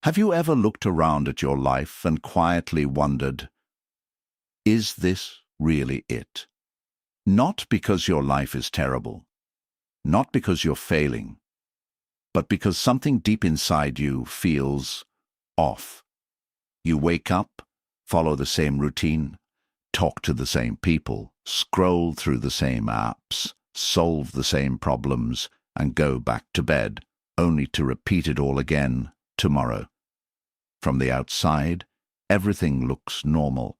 Have you ever looked around at your life and quietly wondered, is this really it? Not because your life is terrible, not because you're failing, but because something deep inside you feels off. You wake up, follow the same routine, talk to the same people, scroll through the same apps, solve the same problems, and go back to bed, only to repeat it all again tomorrow. From the outside, everything looks normal,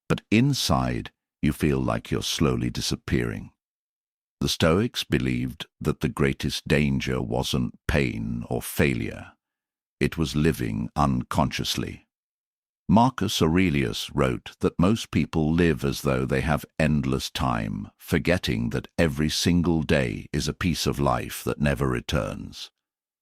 but inside, you feel like you're slowly disappearing. The Stoics believed that the greatest danger wasn't pain or failure. It was living unconsciously. Marcus Aurelius wrote that most people live as though they have endless time, forgetting that every single day is a piece of life that never returns.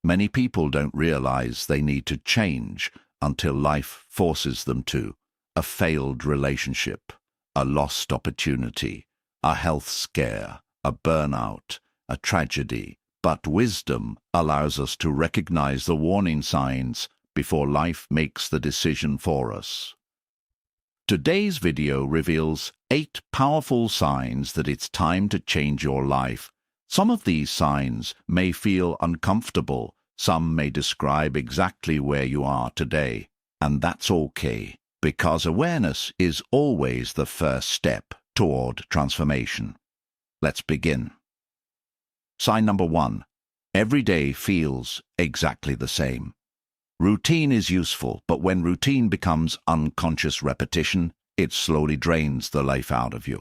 Many people don't realize they need to change until life forces them to. A failed relationship, a lost opportunity, a health scare, a burnout, a tragedy. But wisdom allows us to recognize the warning signs before life makes the decision for us. Today's video reveals 8 powerful signs that it's time to change your life. Some of these signs may feel uncomfortable, some may describe exactly where you are today, and that's okay, because awareness is always the first step toward transformation. Let's begin. Sign number 1. Every day feels exactly the same. Routine is useful, but when routine becomes unconscious repetition, it slowly drains the life out of you.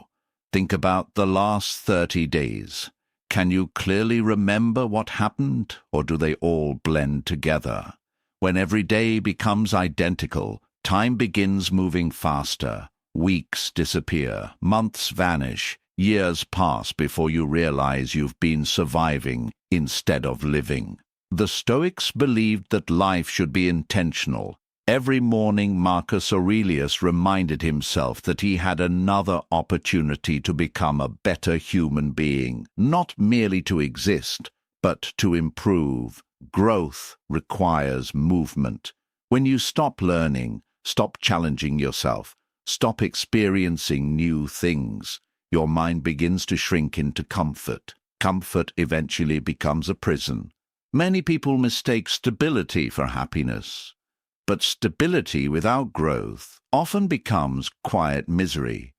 Think about the last 30 days. Can you clearly remember what happened, or do they all blend together? When every day becomes identical, time begins moving faster. Weeks disappear, months vanish, years pass before you realize you've been surviving instead of living. The Stoics believed that life should be intentional. Every morning, Marcus Aurelius reminded himself that he had another opportunity to become a better human being, not merely to exist, but to improve. Growth requires movement. When you stop learning, stop challenging yourself, stop experiencing new things, your mind begins to shrink into comfort. Comfort eventually becomes a prison. Many people mistake stability for happiness. But stability without growth often becomes quiet misery.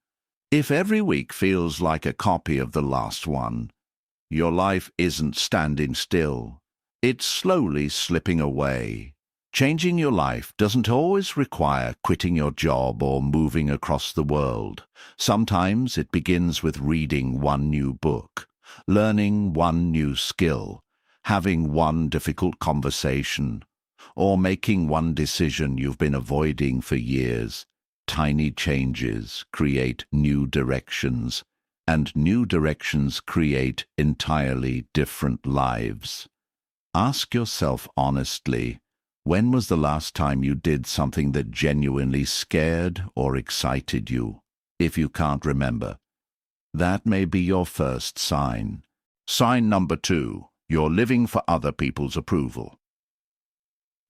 If every week feels like a copy of the last one, your life isn't standing still. It's slowly slipping away. Changing your life doesn't always require quitting your job or moving across the world. Sometimes it begins with reading one new book, learning one new skill, having one difficult conversation, or making one decision you've been avoiding for years. Tiny changes create new directions, and new directions create entirely different lives. Ask yourself honestly, when was the last time you did something that genuinely scared or excited you? If you can't remember, that may be your first sign. Sign number 2. You're living for other people's approval.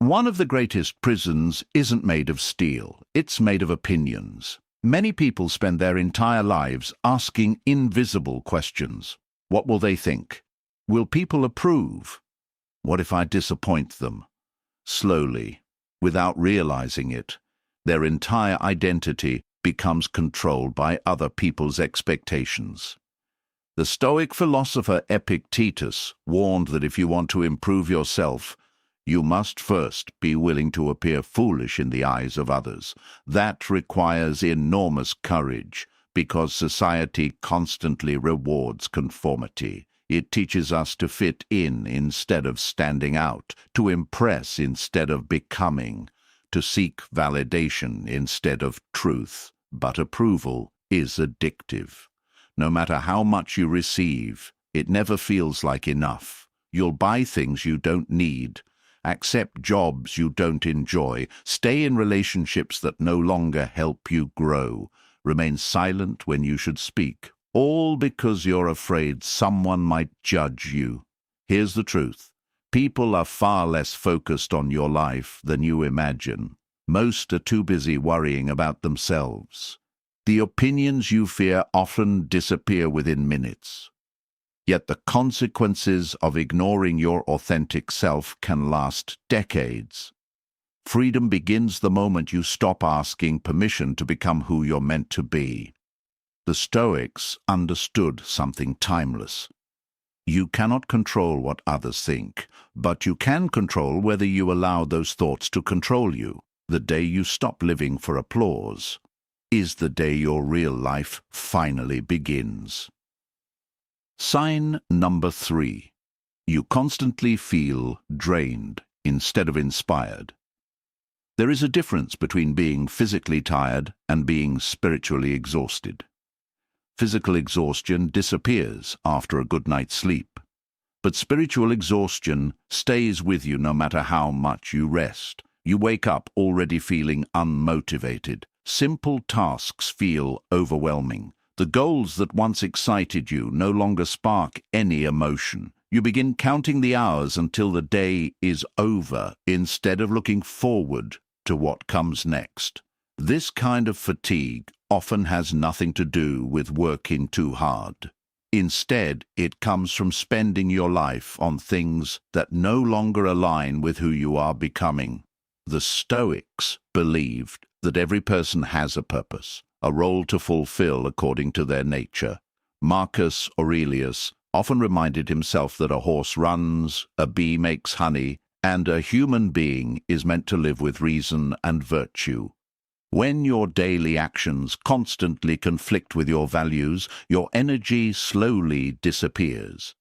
One of the greatest prisons isn't made of steel, it's made of opinions. Many people spend their entire lives asking invisible questions. What will they think? Will people approve? What if I disappoint them? Slowly, without realizing it, their entire identity becomes controlled by other people's expectations. The Stoic philosopher Epictetus warned that if you want to improve yourself, you must first be willing to appear foolish in the eyes of others. That requires enormous courage, because society constantly rewards conformity. It teaches us to fit in instead of standing out, to impress instead of becoming, to seek validation instead of truth. But approval is addictive. No matter how much you receive, it never feels like enough. You'll buy things you don't need, accept jobs you don't enjoy, stay in relationships that no longer help you grow, remain silent when you should speak, all because you're afraid someone might judge you. Here's the truth. People are far less focused on your life than you imagine. Most are too busy worrying about themselves. The opinions you fear often disappear within minutes. Yet the consequences of ignoring your authentic self can last decades. Freedom begins the moment you stop asking permission to become who you're meant to be. The Stoics understood something timeless. You cannot control what others think, but you can control whether you allow those thoughts to control you. The day you stop living for applause is the day your real life finally begins. Sign number 3. You constantly feel drained instead of inspired. There is a difference between being physically tired and being spiritually exhausted. Physical exhaustion disappears after a good night's sleep, but spiritual exhaustion stays with you no matter how much you rest. You wake up already feeling unmotivated. Simple tasks feel overwhelming. The goals that once excited you no longer spark any emotion. You begin counting the hours until the day is over instead of looking forward to what comes next. This kind of fatigue often has nothing to do with working too hard. Instead, it comes from spending your life on things that no longer align with who you are becoming. The Stoics believed that every person has a purpose, a role to fulfill according to their nature. Marcus Aurelius often reminded himself that a horse runs, a bee makes honey, and a human being is meant to live with reason and virtue. When your daily actions constantly conflict with your values, your energy slowly disappears.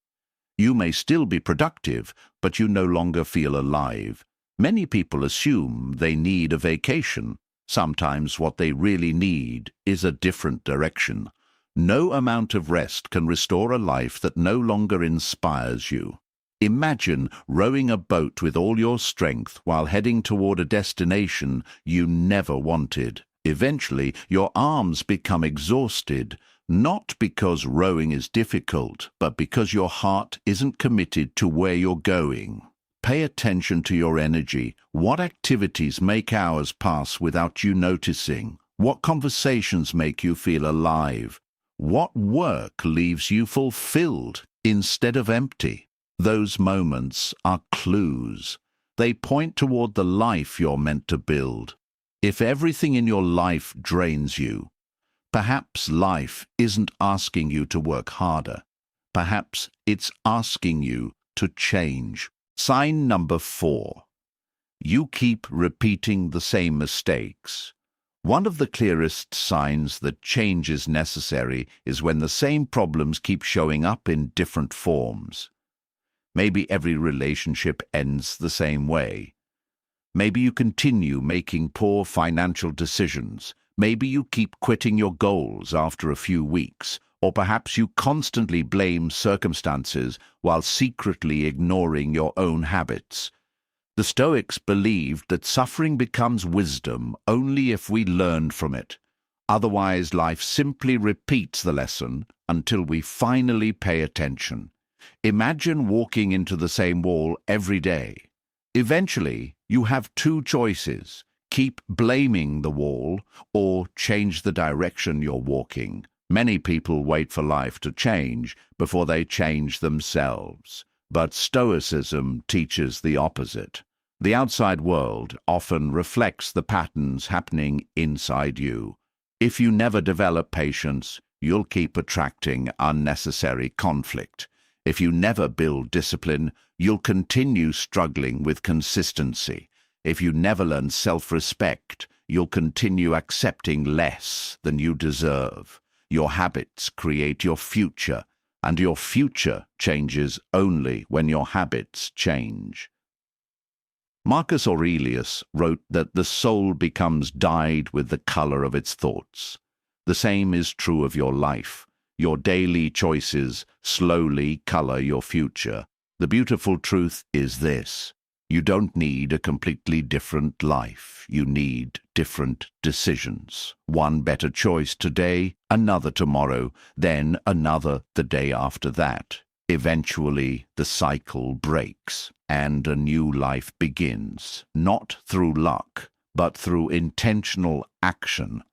You may still be productive, but you no longer feel alive. Many people assume they need a vacation. Sometimes what they really need is a different direction. No amount of rest can restore a life that no longer inspires you. Imagine rowing a boat with all your strength while heading toward a destination you never wanted. Eventually, your arms become exhausted, not because rowing is difficult, but because your heart isn't committed to where you're going. Pay attention to your energy. What activities make hours pass without you noticing? What conversations make you feel alive? What work leaves you fulfilled instead of empty? Those moments are clues. They point toward the life you're meant to build. If everything in your life drains you, perhaps life isn't asking you to work harder. Perhaps it's asking you to change. Sign number 4. You keep repeating the same mistakes. One of the clearest signs that change is necessary is when the same problems keep showing up in different forms. Maybe every relationship ends the same way. Maybe you continue making poor financial decisions. Maybe you keep quitting your goals after a few weeks. Or perhaps you constantly blame circumstances while secretly ignoring your own habits. The Stoics believed that suffering becomes wisdom only if we learn from it. Otherwise, life simply repeats the lesson until we finally pay attention. Imagine walking into the same wall every day. Eventually, you have two choices: keep blaming the wall or change the direction you're walking. Many people wait for life to change before they change themselves. But Stoicism teaches the opposite. The outside world often reflects the patterns happening inside you. If you never develop patience, you'll keep attracting unnecessary conflict. If you never build discipline, you'll continue struggling with consistency. If you never learn self-respect, you'll continue accepting less than you deserve. Your habits create your future, and your future changes only when your habits change. Marcus Aurelius wrote that the soul becomes dyed with the color of its thoughts. The same is true of your life. Your daily choices slowly color your future. The beautiful truth is this: you don't need a completely different life. You need different decisions. One better choice today, another tomorrow, then another the day after that. Eventually, the cycle breaks and a new life begins, not through luck, but through intentional action.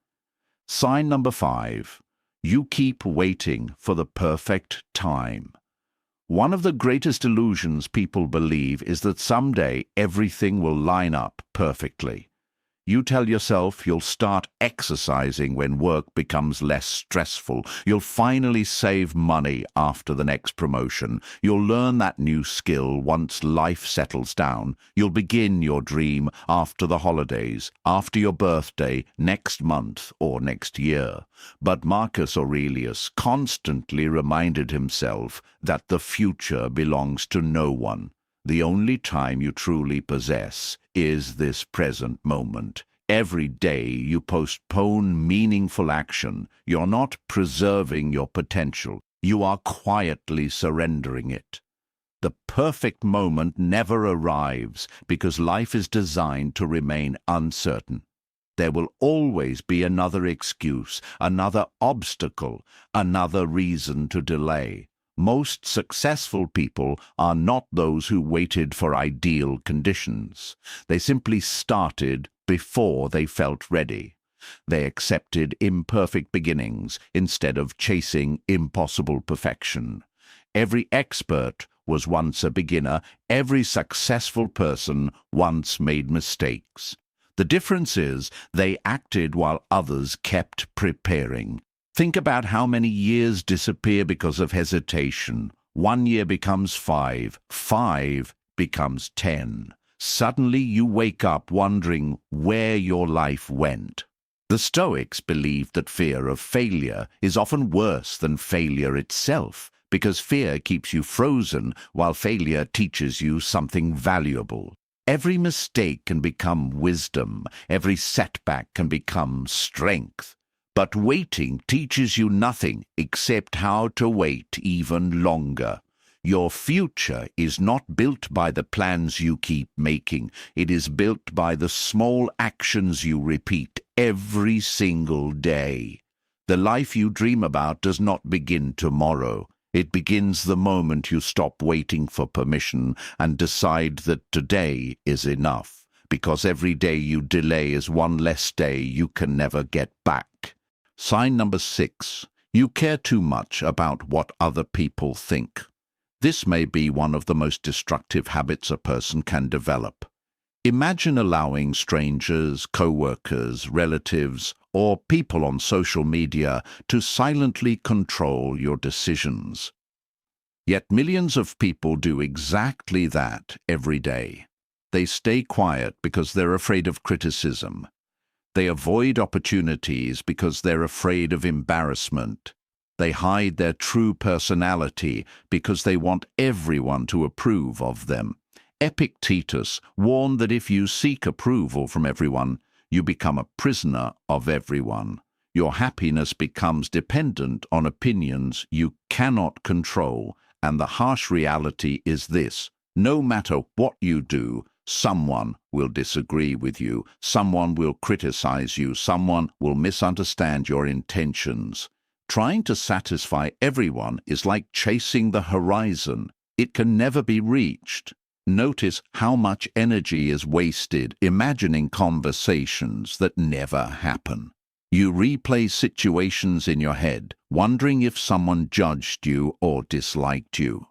Sign number 5. You keep waiting for the perfect time. One of the greatest illusions people believe is that someday everything will line up perfectly. You tell yourself you'll start exercising when work becomes less stressful. You'll finally save money after the next promotion. You'll learn that new skill once life settles down. You'll begin your dream after the holidays, after your birthday, next month or next year. But Marcus Aurelius constantly reminded himself that the future belongs to no one. The only time you truly possess is this present moment. Every day you postpone meaningful action. You're not preserving your potential. You are quietly surrendering it. The perfect moment never arrives because life is designed to remain uncertain. There will always be another excuse, another obstacle, another reason to delay. Most successful people are not those who waited for ideal conditions. They simply started before they felt ready. They accepted imperfect beginnings instead of chasing impossible perfection. Every expert was once a beginner. Every successful person once made mistakes. The difference is they acted while others kept preparing. Think about how many years disappear because of hesitation. 1 year becomes 5. 5 becomes 10. Suddenly you wake up wondering where your life went. The Stoics believed that fear of failure is often worse than failure itself, because fear keeps you frozen while failure teaches you something valuable. Every mistake can become wisdom. Every setback can become strength. But waiting teaches you nothing except how to wait even longer. Your future is not built by the plans you keep making. It is built by the small actions you repeat every single day. The life you dream about does not begin tomorrow. It begins the moment you stop waiting for permission and decide that today is enough, because every day you delay is one less day you can never get back. Sign number 6. You care too much about what other people think. This may be one of the most destructive habits a person can develop. Imagine allowing strangers, co-workers, relatives, or people on social media to silently control your decisions. Yet millions of people do exactly that every day. They stay quiet because they're afraid of criticism. They avoid opportunities because they're afraid of embarrassment. They hide their true personality because they want everyone to approve of them. Epictetus warned that if you seek approval from everyone, you become a prisoner of everyone. Your happiness becomes dependent on opinions you cannot control, and the harsh reality is this: no matter what you do, someone will disagree with you, someone will criticize you, someone will misunderstand your intentions. Trying to satisfy everyone is like chasing the horizon. It can never be reached. Notice how much energy is wasted imagining conversations that never happen. You replay situations in your head, wondering if someone judged you or disliked you.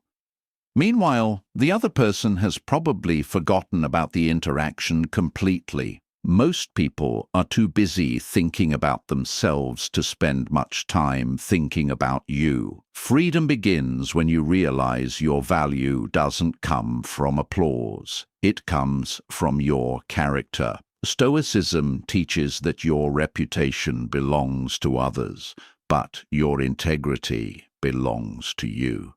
Meanwhile, the other person has probably forgotten about the interaction completely. Most people are too busy thinking about themselves to spend much time thinking about you. Freedom begins when you realize your value doesn't come from applause. It comes from your character. Stoicism teaches that your reputation belongs to others, but your integrity belongs to you.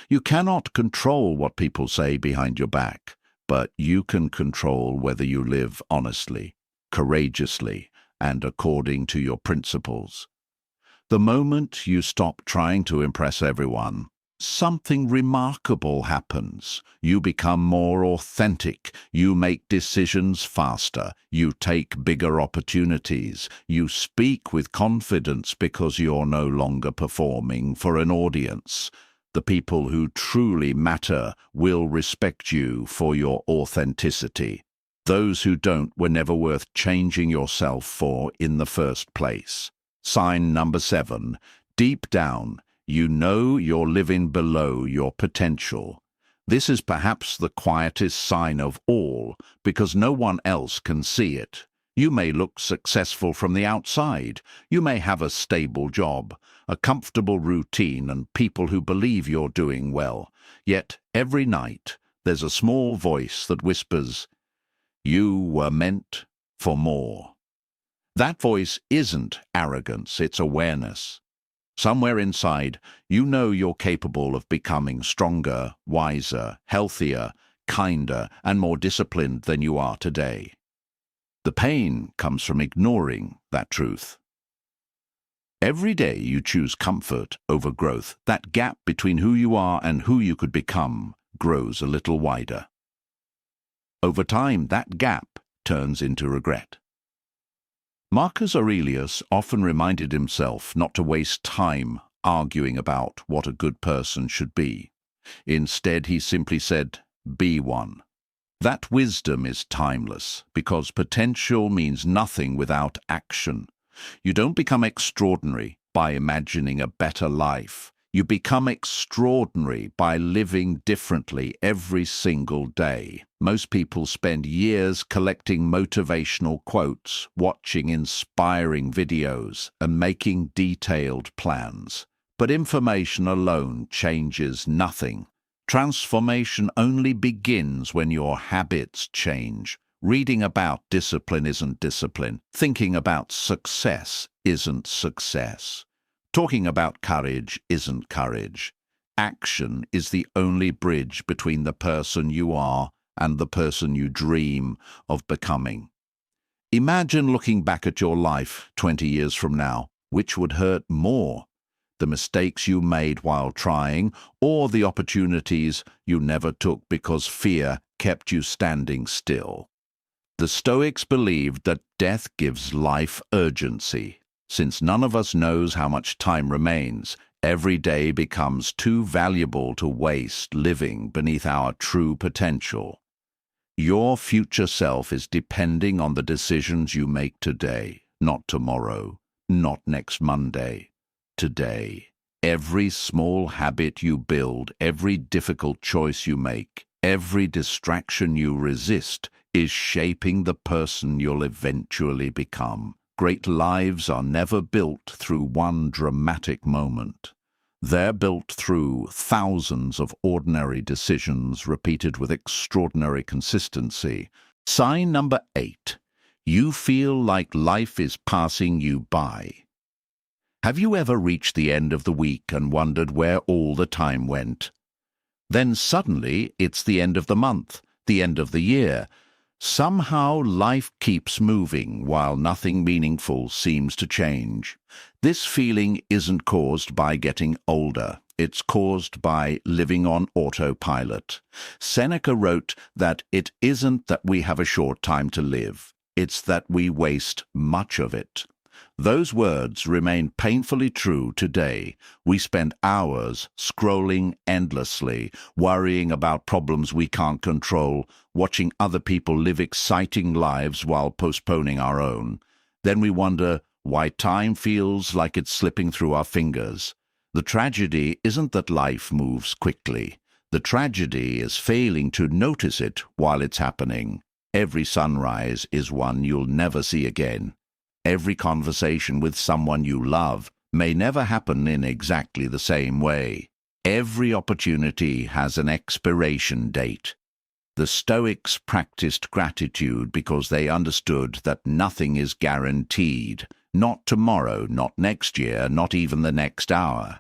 You cannot control what people say behind your back, but you can control whether you live honestly, courageously, and according to your principles. The moment you stop trying to impress everyone, something remarkable happens. You become more authentic. You make decisions faster. You take bigger opportunities. You speak with confidence because you're no longer performing for an audience. The people who truly matter will respect you for your authenticity. Those who don't were never worth changing yourself for in the first place. Sign number 7. Deep down, you know you're living below your potential. This is perhaps the quietest sign of all, because no one else can see it. You may look successful from the outside. You may have a stable job, a comfortable routine, and people who believe you're doing well. Yet every night there's a small voice that whispers, "You were meant for more." That voice isn't arrogance, it's awareness. Somewhere inside, you know you're capable of becoming stronger, wiser, healthier, kinder, and more disciplined than you are today. The pain comes from ignoring that truth. Every day you choose comfort over growth. That gap between who you are and who you could become grows a little wider. Over time, that gap turns into regret. Marcus Aurelius often reminded himself not to waste time arguing about what a good person should be. Instead, he simply said, "Be one." That wisdom is timeless, because potential means nothing without action. You don't become extraordinary by imagining a better life. You become extraordinary by living differently every single day. Most people spend years collecting motivational quotes, watching inspiring videos, and making detailed plans. But information alone changes nothing. Transformation only begins when your habits change. Reading about discipline isn't discipline. Thinking about success isn't success. Talking about courage isn't courage. Action is the only bridge between the person you are and the person you dream of becoming. Imagine looking back at your life 20 years from now. Which would hurt more? The mistakes you made while trying, or the opportunities you never took because fear kept you standing still? The Stoics believed that death gives life urgency. Since none of us knows how much time remains, every day becomes too valuable to waste living beneath our true potential. Your future self is depending on the decisions you make today, not tomorrow, not next Monday. Today. Every small habit you build, every difficult choice you make, every distraction you resist is shaping the person you'll eventually become. Great lives are never built through one dramatic moment. They're built through thousands of ordinary decisions repeated with extraordinary consistency. Sign number 8. You feel like life is passing you by. Have you ever reached the end of the week and wondered where all the time went? Then suddenly it's the end of the month, the end of the year. Somehow life keeps moving while nothing meaningful seems to change. This feeling isn't caused by getting older. It's caused by living on autopilot. Seneca wrote that it isn't that we have a short time to live. It's that we waste much of it. Those words remain painfully true today. We spend hours scrolling endlessly, worrying about problems we can't control, watching other people live exciting lives while postponing our own. Then we wonder why time feels like it's slipping through our fingers. The tragedy isn't that life moves quickly. The tragedy is failing to notice it while it's happening. Every sunrise is one you'll never see again. Every conversation with someone you love may never happen in exactly the same way. Every opportunity has an expiration date. The Stoics practiced gratitude because they understood that nothing is guaranteed. Not tomorrow, not next year, not even the next hour.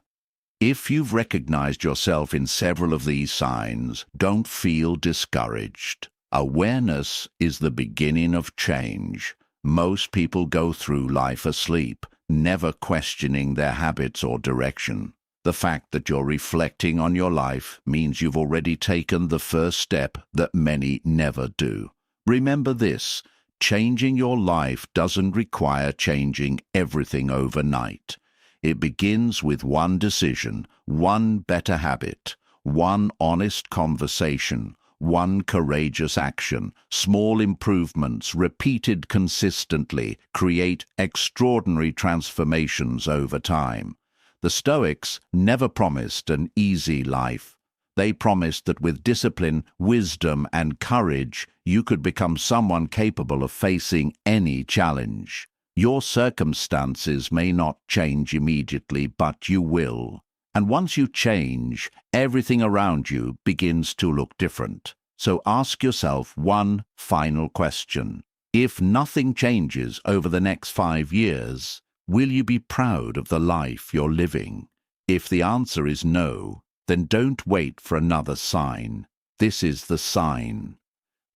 If you've recognized yourself in several of these signs, don't feel discouraged. Awareness is the beginning of change. Most people go through life asleep, never questioning their habits or direction. The fact that you're reflecting on your life means you've already taken the first step that many never do. Remember this, changing your life doesn't require changing everything overnight. It begins with one decision, one better habit, one honest conversation, one courageous action. Small improvements, repeated consistently, create extraordinary transformations over time. The Stoics never promised an easy life. They promised that with discipline, wisdom, and courage, you could become someone capable of facing any challenge. Your circumstances may not change immediately, but you will. And once you change, everything around you begins to look different. So ask yourself one final question. If nothing changes over the next 5 years, will you be proud of the life you're living? If the answer is no, then don't wait for another sign. This is the sign.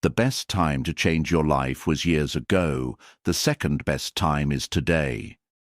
The best time to change your life was years ago. The second best time is today.